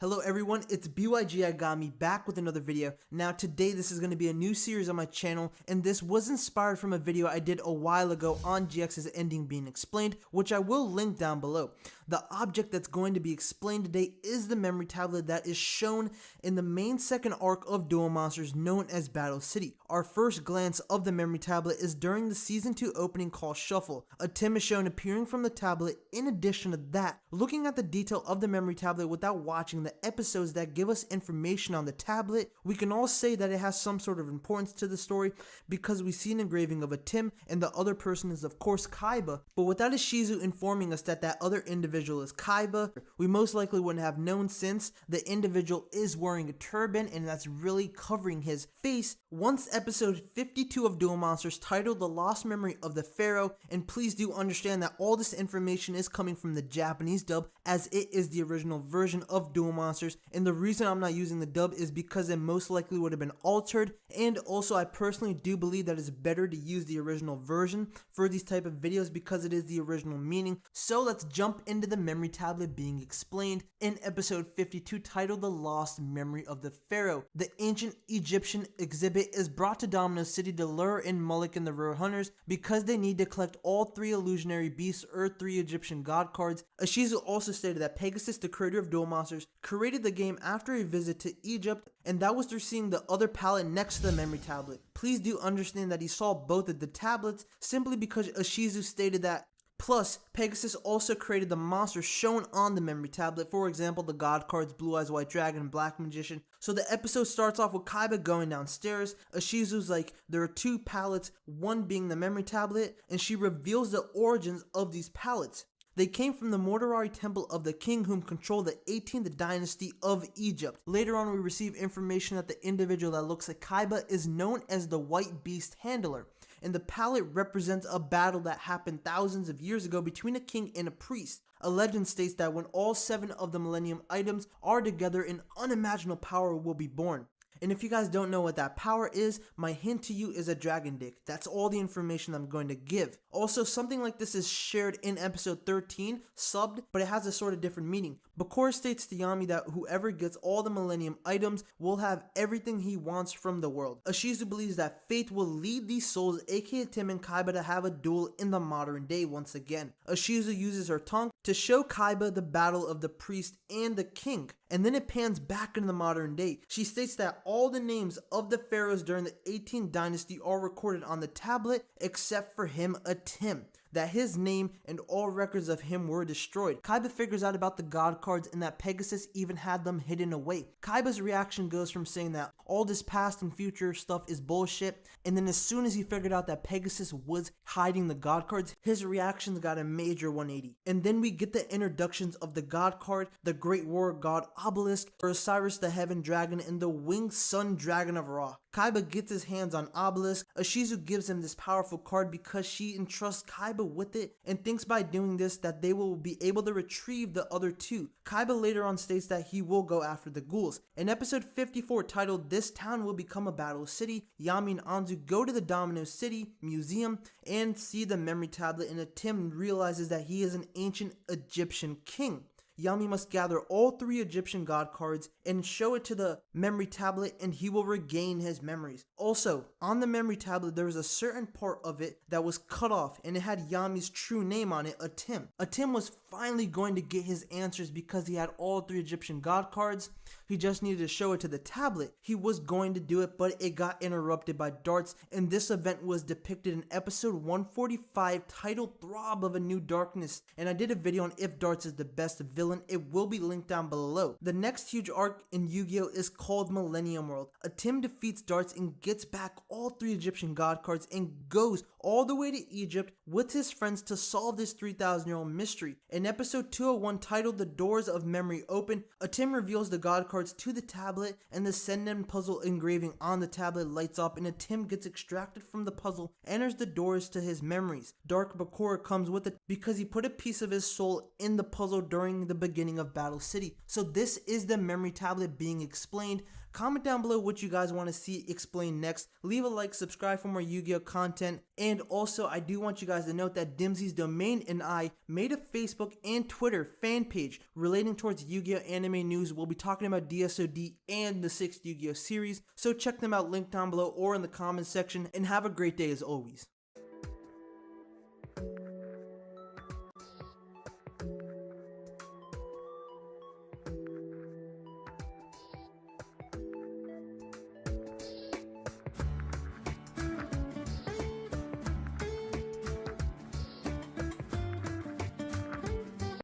Hello everyone, it's BYG Agami back with another video. Now today this is going to be a new series on my channel, and this was inspired from a video I did a while ago on GX's ending being explained, which I will link down below. The object that's going to be explained today is the memory tablet that is shown in the main second arc of Duel Monsters known as Battle City. Our first glance of the memory tablet is during the season 2 opening called Shuffle. A Tim is shown appearing from the tablet. In addition to that, looking at the detail of the memory tablet without watching the episodes that give us information on the tablet, we can all say that it has some sort of importance to the story because we see an engraving of a Tim and the other person is of course Kaiba, but without Ishizu informing us that that other individual is Kaiba, we most likely wouldn't have known since the individual is wearing a turban and that's really covering his face. Once episode 52 of Duel Monsters, titled The Lost Memory of the Pharaoh, and please do understand that all this information is coming from the Japanese dub as it is the original version of Duel Monsters, and the reason I'm not using the dub is because it most likely would have been altered, and also I personally do believe that it's better to use the original version for these type of videos because it is the original meaning. So let's jump into the memory tablet being explained in episode 52 titled The Lost Memory of the Pharaoh. The ancient Egyptian exhibit is brought to Domino City to lure in Mullik and the Rare Hunters because they need to collect all 3 illusionary beasts or 3 Egyptian god cards. Ishizu also stated that Pegasus, the creator of Duel Monsters, created the game after a visit to Egypt, and that was through seeing the other palette next to the memory tablet. Please do understand that he saw both of the tablets simply because Ishizu stated that. Plus, Pegasus also created the monsters shown on the memory tablet, for example the god cards Blue Eyes White Dragon and Black Magician. So the episode starts off with Kaiba going downstairs. Ishizu's like, there are 2 palettes, one being the memory tablet, and she reveals the origins of these palettes. They came from the Mortuary Temple of the King whom controlled the 18th dynasty of Egypt. Later on we receive information that the individual that looks like Kaiba is known as the White Beast Handler, and the palette represents a battle that happened thousands of years ago between a king and a priest. A legend states that when all 7 of the Millennium items are together, an unimaginable power will be born. And if you guys don't know what that power is, my hint to you is a dragon dick. That's all the information I'm going to give. Also, something like this is shared in episode 13, subbed, but it has a sort of different meaning. Bakura states to Yami that whoever gets all the Millennium items will have everything he wants from the world. Ishizu believes that fate will lead these souls, aka Tim and Kaiba, to have a duel in the modern day once again. Ishizu uses her tongue to show Kaiba the battle of the priest and the king, and then it pans back into the modern day. She states that all the names of the pharaohs during the 18th dynasty are recorded on the tablet except for him, a Tim, that his name and all records of him were destroyed. Kaiba figures out about the god cards and that Pegasus even had them hidden away. Kaiba's reaction goes from saying that all this past and future stuff is bullshit, and then as soon as he figured out that Pegasus was hiding the god cards, his reactions got a major 180. And then we get the introductions of the god card, the Great War God Obelisk, Osiris the Heaven Dragon, and the Winged Sun Dragon of Ra. Kaiba gets his hands on Obelisk. Ishizu gives him this powerful card because she entrusts Kaiba with it and thinks by doing this that they will be able to retrieve the other 2. Kaiba later on states that he will go after the ghouls. In episode 54 titled This Town Will Become a Battle City, Yami and Anzu go to the Domino City Museum and see the memory tablet, and Tim realizes that he is an ancient Egyptian king. Yami must gather all 3 Egyptian god cards and show it to the memory tablet, and he will regain his memories. Also, on the memory tablet there was a certain part of it that was cut off and it had Yami's true name on it, a Tim. A Tim was finally going to get his answers because he had all 3 Egyptian god cards. He just needed to show it to the tablet. He was going to do it, but it got interrupted by darts, and this event was depicted in episode 145 titled Throb of a New Darkness, and I did a video on if Darts is the best villain. It will be linked down below. The next huge arc in Yu-Gi-Oh! Is called Millennium World. A Tim defeats Darts and gets back all 3 Egyptian god cards and goes all the way to Egypt with his friends to solve this 3,000-year-old mystery. In episode 201 titled The Doors of Memory Open, a Tim reveals the god cards to the tablet and the Senden puzzle engraving on the tablet lights up, and a Tim gets extracted from the puzzle, enters the doors to his memories. Dark Bakura comes with it because he put a piece of his soul in the puzzle during the beginning of Battle City. So this is the memory tablet being explained. Comment down below what you guys want to see explained next. Leave a like, subscribe for more Yu-Gi-Oh content, and also I do want you guys to note that Dimsy's Domain and I made a Facebook and Twitter fan page relating towards Yu-Gi-Oh anime news. We'll be talking about DSOD and the 6th Yu-Gi-Oh series, so check them out, link down below or in the comments section, and have a great day as always.